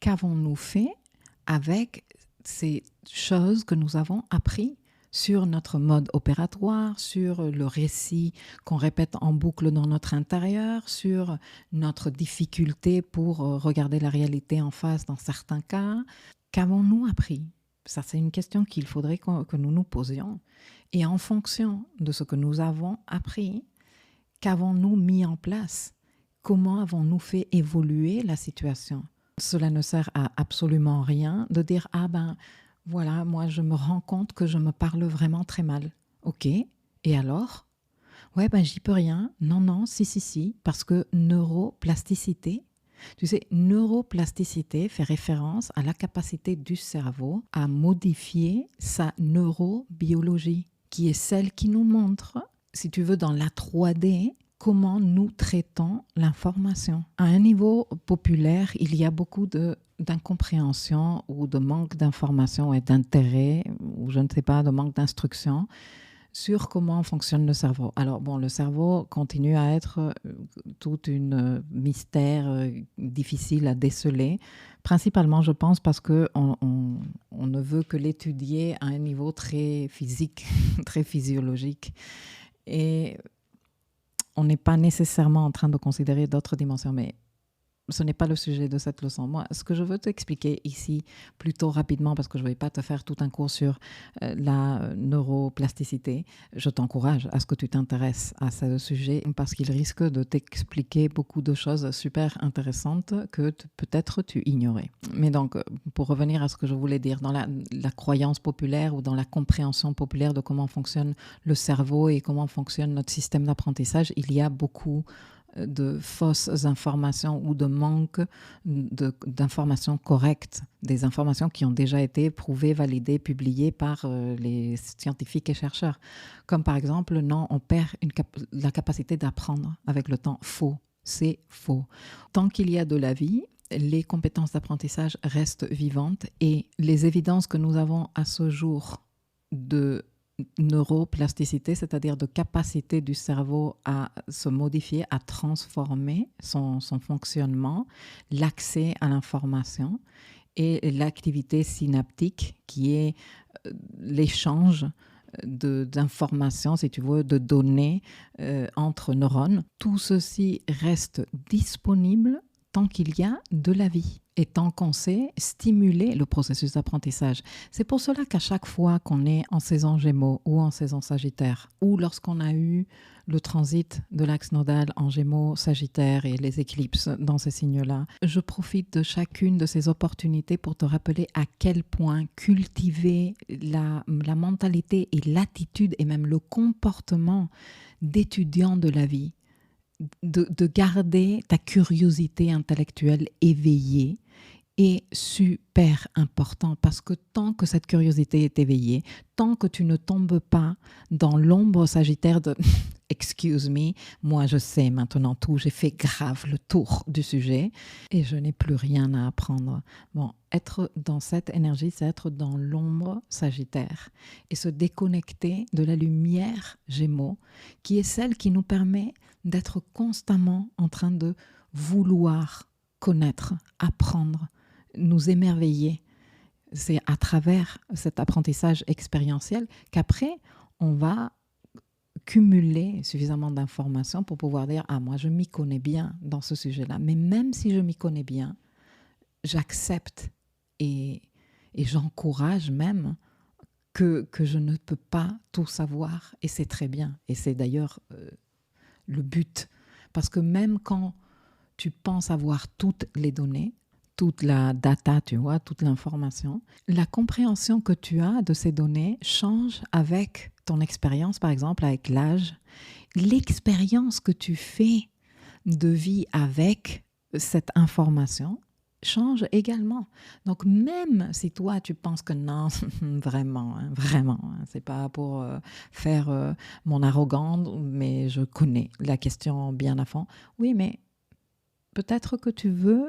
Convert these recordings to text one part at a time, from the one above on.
qu'avons-nous fait avec ces choses que nous avons apprises sur notre mode opératoire, sur le récit qu'on répète en boucle dans notre intérieur, sur notre difficulté pour regarder la réalité en face dans certains cas. Qu'avons-nous appris ? Ça, c'est une question qu'il faudrait que nous nous posions. Et en fonction de ce que nous avons appris, qu'avons-nous mis en place ? Comment avons-nous fait évoluer la situation ? Cela ne sert à absolument rien de dire « Ah ben, voilà, moi je me rends compte que je me parle vraiment très mal. » Ok, et alors ? Ouais, ben j'y peux rien. Non, si, parce que neuroplasticité, tu sais, neuroplasticité fait référence à la capacité du cerveau à modifier sa neurobiologie, qui est celle qui nous montre, si tu veux, dans la 3D, comment nous traitons l'information. À un niveau populaire, il y a beaucoup d'incompréhension ou de manque d'information et d'intérêt, ou je ne sais pas, de manque d'instruction sur comment fonctionne le cerveau. Alors bon, le cerveau continue à être tout un mystère difficile à déceler, principalement je pense parce qu'on ne veut que l'étudier à un niveau très physique, très physiologique. Et on n'est pas nécessairement en train de considérer d'autres dimensions, mais ce n'est pas le sujet de cette leçon. Moi, ce que je veux t'expliquer ici, plutôt rapidement, parce que je ne vais pas te faire tout un cours sur la neuroplasticité, je t'encourage à ce que tu t'intéresses à ce sujet, parce qu'il risque de t'expliquer beaucoup de choses super intéressantes que peut-être tu ignorais. Mais donc, pour revenir à ce que je voulais dire, dans la croyance populaire ou dans la compréhension populaire de comment fonctionne le cerveau et comment fonctionne notre système d'apprentissage, il y a beaucoup de fausses informations ou de manque d'informations correctes, des informations qui ont déjà été prouvées, validées, publiées par les scientifiques et chercheurs. Comme par exemple, non, on perd la capacité d'apprendre avec le temps. Faux, c'est faux. Tant qu'il y a de la vie, les compétences d'apprentissage restent vivantes et les évidences que nous avons à ce jour de neuroplasticité, c'est-à-dire de capacité du cerveau à se modifier, à transformer son fonctionnement, l'accès à l'information et l'activité synaptique qui est l'échange d'informations, si tu veux, de données entre neurones. Tout ceci reste disponible tant qu'il y a de la vie et tant qu'on sait stimuler le processus d'apprentissage. C'est pour cela qu'à chaque fois qu'on est en saison Gémeaux ou en saison Sagittaire, ou lorsqu'on a eu le transit de l'axe nodal en Gémeaux, Sagittaire et les éclipses dans ces signes-là, je profite de chacune de ces opportunités pour te rappeler à quel point cultiver la mentalité et l'attitude et même le comportement d'étudiant de la vie, de garder ta curiosité intellectuelle éveillée est super important, parce que tant que cette curiosité est éveillée, tant que tu ne tombes pas dans l'ombre sagittaire de « excuse me, moi je sais maintenant tout, j'ai fait grave le tour du sujet et je n'ai plus rien à apprendre ». Bon, être dans cette énergie, c'est être dans l'ombre sagittaire et se déconnecter de la lumière Gémeaux, qui est celle qui nous permet d'être constamment en train de vouloir connaître, apprendre, nous émerveiller. C'est à travers cet apprentissage expérientiel qu'après, on va cumuler suffisamment d'informations pour pouvoir dire « Ah, moi, je m'y connais bien dans ce sujet-là. » Mais même si je m'y connais bien, j'accepte et j'encourage même que je ne peux pas tout savoir. Et c'est très bien. Et c'est d'ailleurs le but. Parce que même quand tu penses avoir toutes les données, toute la data, tu vois, toute l'information, la compréhension que tu as de ces données change avec ton expérience, par exemple, avec l'âge. L'expérience que tu fais de vie avec cette information change également. Donc, même si toi, tu penses que non, vraiment, c'est pas pour faire mon arrogante, mais je connais la question bien à fond. Oui, mais peut-être que tu veux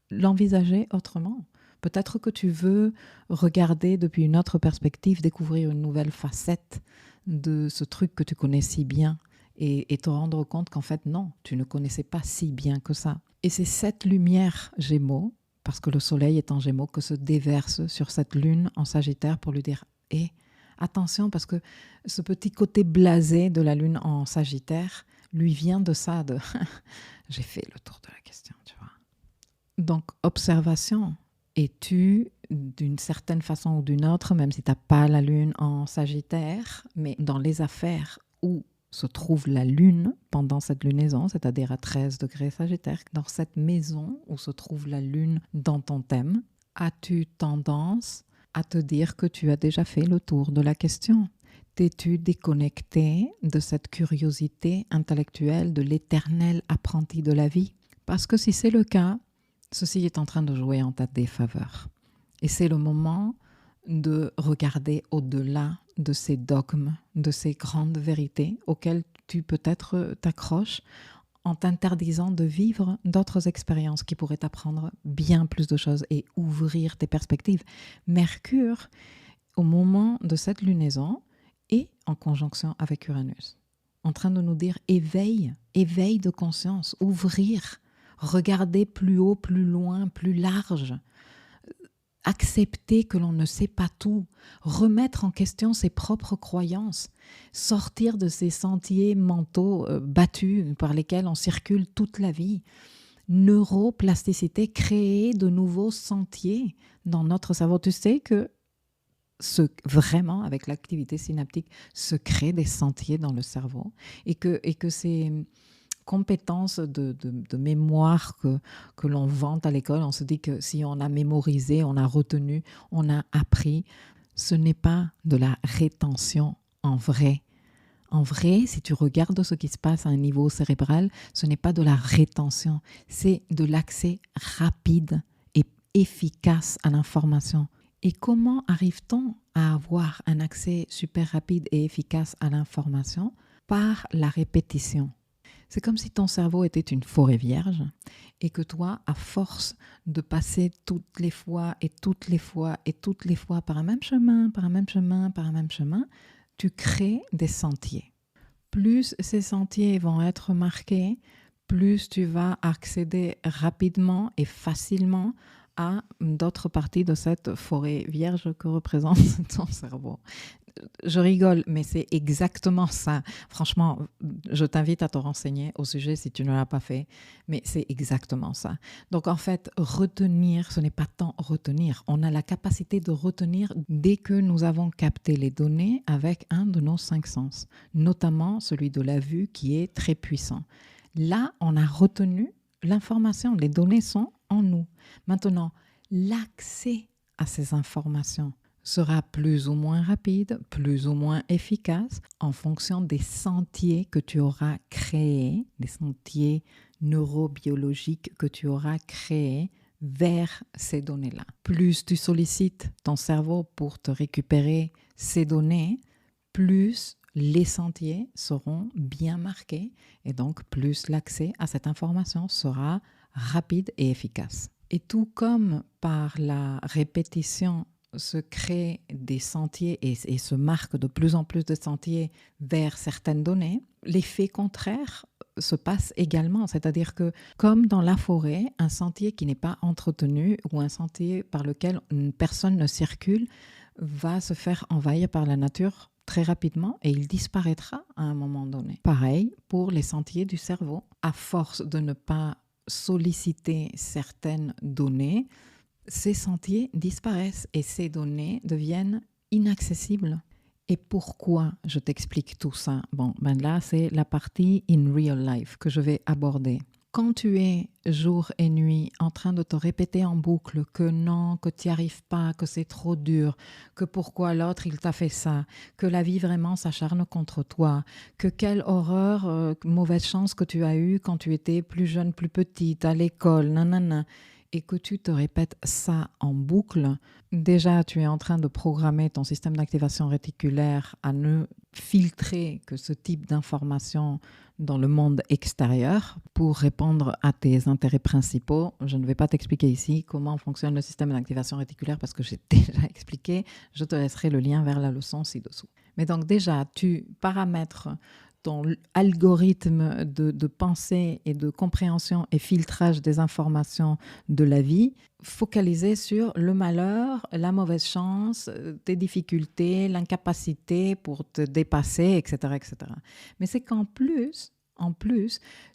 l'envisager autrement. Peut-être que tu veux regarder depuis une autre perspective, découvrir une nouvelle facette de ce truc que tu connais si bien et te rendre compte qu'en fait, non, tu ne connaissais pas si bien que ça. Et c'est cette lumière Gémeaux, parce que le soleil est en Gémeaux, que se déverse sur cette lune en Sagittaire pour lui dire « Et attention, parce que ce petit côté blasé de la lune en Sagittaire lui vient de ça, de « j'ai fait le tour de la question », tu vois. Donc, observation. Es-tu, d'une certaine façon ou d'une autre, même si tu n'as pas la lune en Sagittaire, mais dans les affaires où se trouve la lune pendant cette lunaison, c'est-à-dire à 13 degrés Sagittaire, dans cette maison où se trouve la lune dans ton thème, as-tu tendance à te dire que tu as déjà fait le tour de la question? T'es-tu déconnecté de cette curiosité intellectuelle de l'éternel apprenti de la vie? Parce que si c'est le cas, ceci est en train de jouer en ta défaveur. Et c'est le moment de regarder au-delà de ces dogmes, de ces grandes vérités auxquelles tu peut-être t'accroches en t'interdisant de vivre d'autres expériences qui pourraient t'apprendre bien plus de choses et ouvrir tes perspectives. Mercure, au moment de cette lunaison, est en conjonction avec Uranus, en train de nous dire éveil de conscience, ouvrir, regarder plus haut, plus loin, plus large, accepter que l'on ne sait pas tout, remettre en question ses propres croyances, sortir de ces sentiers mentaux battus par lesquels on circule toute la vie. Neuroplasticité, créer de nouveaux sentiers dans notre cerveau. Tu sais que vraiment, avec l'activité synaptique, se créent des sentiers dans le cerveau et que ces compétences de mémoire que l'on vante à l'école, on se dit que si on a mémorisé, on a retenu, on a appris, ce n'est pas de la rétention en vrai. En vrai, si tu regardes ce qui se passe à un niveau cérébral, ce n'est pas de la rétention, c'est de l'accès rapide et efficace à l'information. Et comment arrive-t-on à avoir un accès super rapide et efficace à l'information? Par la répétition. C'est comme si ton cerveau était une forêt vierge et que toi, à force de passer toutes les fois par un même chemin, tu crées des sentiers. Plus ces sentiers vont être marqués, plus tu vas accéder rapidement et facilement à d'autres parties de cette forêt vierge que représente ton cerveau. Je rigole, mais c'est exactement ça. Franchement, je t'invite à te renseigner au sujet si tu ne l'as pas fait, mais c'est exactement ça. Donc en fait, retenir, ce n'est pas tant retenir. On a la capacité de retenir dès que nous avons capté les données avec un de nos 5 sens, notamment celui de la vue qui est très puissant. Là, on a retenu l'information, les données sont en nous. Maintenant, l'accès à ces informations sera plus ou moins rapide, plus ou moins efficace en fonction des sentiers que tu auras créés, des sentiers neurobiologiques que tu auras créés vers ces données-là. Plus tu sollicites ton cerveau pour te récupérer ces données, plus les sentiers seront bien marqués et donc plus l'accès à cette information sera rapide et efficace. Et tout comme par la répétition se créent des sentiers et se marquent de plus en plus de sentiers vers certaines données, l'effet contraire se passe également. C'est-à-dire que, comme dans la forêt, un sentier qui n'est pas entretenu ou un sentier par lequel une personne ne circule va se faire envahir par la nature très rapidement et il disparaîtra à un moment donné. Pareil pour les sentiers du cerveau. À force de ne pas solliciter certaines données, ces sentiers disparaissent et ces données deviennent inaccessibles. Et pourquoi je t'explique tout ça? Bon, ben là, c'est la partie in real life que je vais aborder. Quand tu es jour et nuit en train de te répéter en boucle que non, que tu n'y arrives pas, que c'est trop dur, que pourquoi l'autre il t'a fait ça, que la vie vraiment s'acharne contre toi, que quelle horreur, mauvaise chance que tu as eue quand tu étais plus jeune, plus petite, à l'école, nanana, et que tu te répètes ça en boucle, déjà tu es en train de programmer ton système d'activation réticulaire à ne filtrer que ce type d'informations dans le monde extérieur pour répondre à tes intérêts principaux. Je ne vais pas t'expliquer ici comment fonctionne le système d'activation réticulaire parce que j'ai déjà expliqué. Je te laisserai le lien vers la leçon ci-dessous. Mais donc déjà, tu paramètres ton algorithme de pensée et de compréhension et filtrage des informations de la vie focalisé sur le malheur, la mauvaise chance, tes difficultés, l'incapacité pour te dépasser, etc., etc. Mais c'est qu'en plus,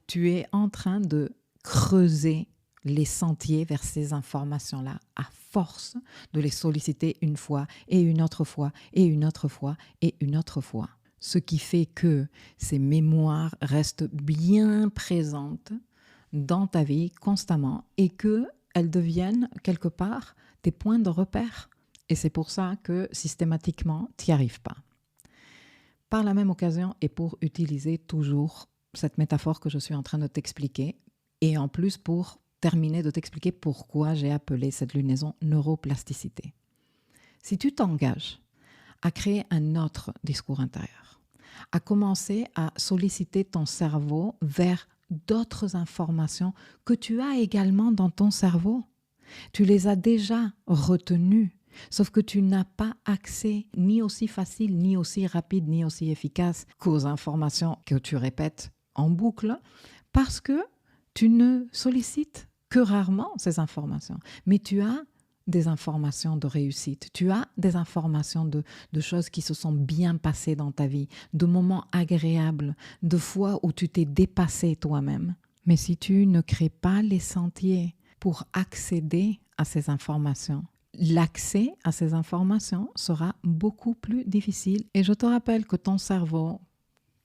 tu es en train de creuser les sentiers vers ces informations-là à force de les solliciter une fois et une autre fois et une autre fois et une autre fois. Ce qui fait que ces mémoires restent bien présentes dans ta vie constamment et qu'elles deviennent quelque part tes points de repère. Et c'est pour ça que systématiquement, tu n'y arrives pas. Par la même occasion, et pour utiliser toujours cette métaphore que je suis en train de t'expliquer, et en plus pour terminer de t'expliquer pourquoi j'ai appelé cette lunaison neuroplasticité. Si tu t'engages à créer un autre discours intérieur, à commencer à solliciter ton cerveau vers d'autres informations que tu as également dans ton cerveau, tu les as déjà retenues, sauf que tu n'as pas accès ni aussi facile, ni aussi rapide, ni aussi efficace qu'aux informations que tu répètes en boucle, parce que tu ne sollicites que rarement ces informations. Mais tu as des informations de réussite, tu as des informations de choses qui se sont bien passées dans ta vie, de moments agréables, de fois où tu t'es dépassé toi-même. Mais si tu ne crées pas les sentiers pour accéder à ces informations, l'accès à ces informations sera beaucoup plus difficile. Et je te rappelle que ton cerveau,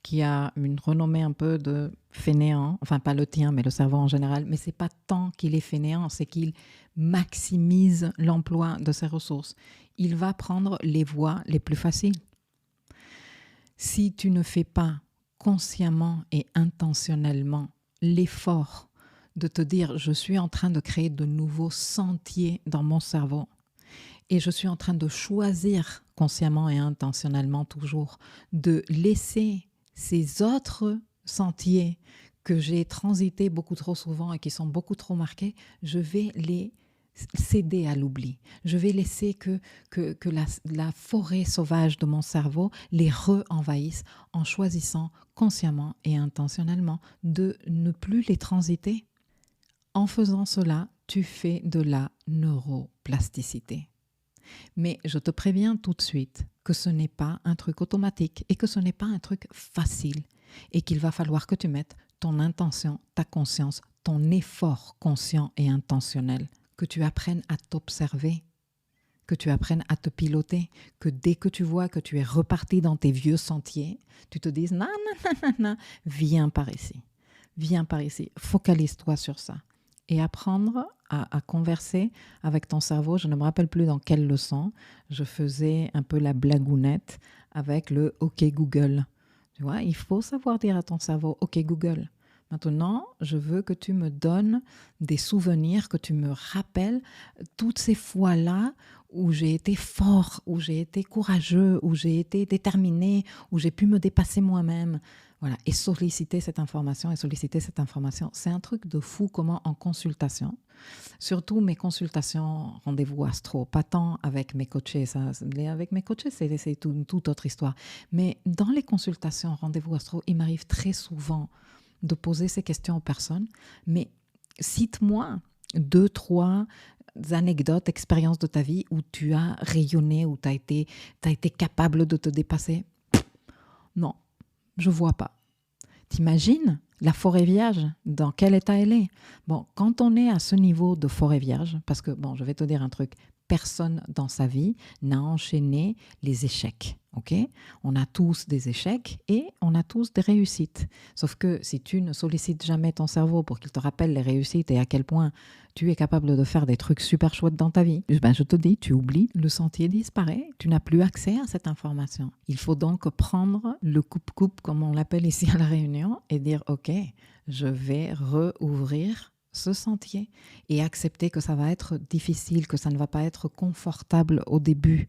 qui a une renommée un peu de fainéant, enfin pas le tien, mais le cerveau en général, mais c'est pas tant qu'il est fainéant, c'est qu'il maximise l'emploi de ses ressources. Il va prendre les voies les plus faciles. Si tu ne fais pas consciemment et intentionnellement l'effort de te dire « je suis en train de créer de nouveaux sentiers dans mon cerveau », et je suis en train de choisir consciemment et intentionnellement toujours de laisser ces autres sentiers que j'ai transités beaucoup trop souvent et qui sont beaucoup trop marqués, je vais les céder à l'oubli. Je vais laisser que la forêt sauvage de mon cerveau les re-envahisse en choisissant consciemment et intentionnellement de ne plus les transiter. En faisant cela, tu fais de la neuroplasticité. Mais je te préviens tout de suite que ce n'est pas un truc automatique et que ce n'est pas un truc facile et qu'il va falloir que tu mettes ton intention, ta conscience, ton effort conscient et intentionnel, que tu apprennes à t'observer, que tu apprennes à te piloter, que dès que tu vois que tu es reparti dans tes vieux sentiers, tu te dises « non, viens par ici, focalise-toi sur ça ». Et apprendre à converser avec ton cerveau. Je ne me rappelle plus dans quelle leçon je faisais un peu la blagounette avec le « OK Google ». Tu vois, il faut savoir dire à ton cerveau « OK Google ». Maintenant, je veux que tu me donnes des souvenirs, que tu me rappelles toutes ces fois-là où j'ai été fort, où j'ai été courageux, où j'ai été déterminé, où j'ai pu me dépasser moi-même. Voilà, et solliciter cette information. C'est un truc de fou comment en consultation, surtout mes consultations rendez-vous astro, pas tant avec mes coachés, avec mes coachés c'est une toute autre histoire, mais dans les consultations rendez-vous astro, il m'arrive très souvent de poser ces questions aux personnes, mais cite-moi 2, 3 anecdotes, expériences de ta vie où tu as rayonné, où tu as été capable de te dépasser. Non. Je vois pas. T'imagines la forêt vierge, dans quel état elle est? Bon, quand on est à ce niveau de forêt vierge, parce que, bon, je vais te dire un truc, personne dans sa vie n'a enchaîné les échecs, ok? On a tous des échecs et on a tous des réussites. Sauf que si tu ne sollicites jamais ton cerveau pour qu'il te rappelle les réussites et à quel point tu es capable de faire des trucs super chouettes dans ta vie, ben je te dis, tu oublies, le sentier disparaît, tu n'as plus accès à cette information. Il faut donc prendre le coupe-coupe, comme on l'appelle ici à La Réunion, et dire, ok, je vais rouvrir ce sentier et accepter que ça va être difficile, que ça ne va pas être confortable au début,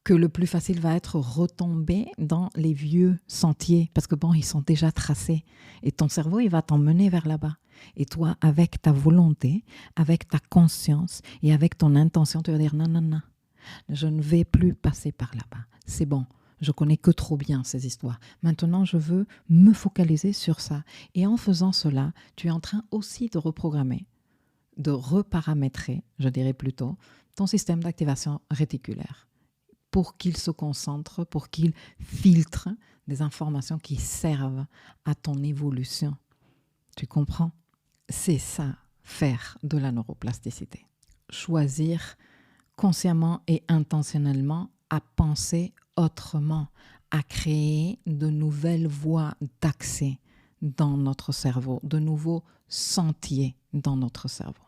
que le plus facile va être retomber dans les vieux sentiers parce que bon, ils sont déjà tracés et ton cerveau, il va t'emmener vers là-bas. Et toi, avec ta volonté, avec ta conscience et avec ton intention, tu vas dire non, je ne vais plus passer par là-bas. C'est bon, Je connais que trop bien ces histoires. Maintenant, je veux me focaliser sur ça. Et en faisant cela, tu es en train aussi de reprogrammer, de reparamétrer, je dirais plutôt, ton système d'activation réticulaire pour qu'il se concentre, pour qu'il filtre des informations qui servent à ton évolution. Tu comprends? C'est ça, faire de la neuroplasticité. Choisir consciemment et intentionnellement à penser autrement, à créer de nouvelles voies d'accès dans notre cerveau, de nouveaux sentiers dans notre cerveau.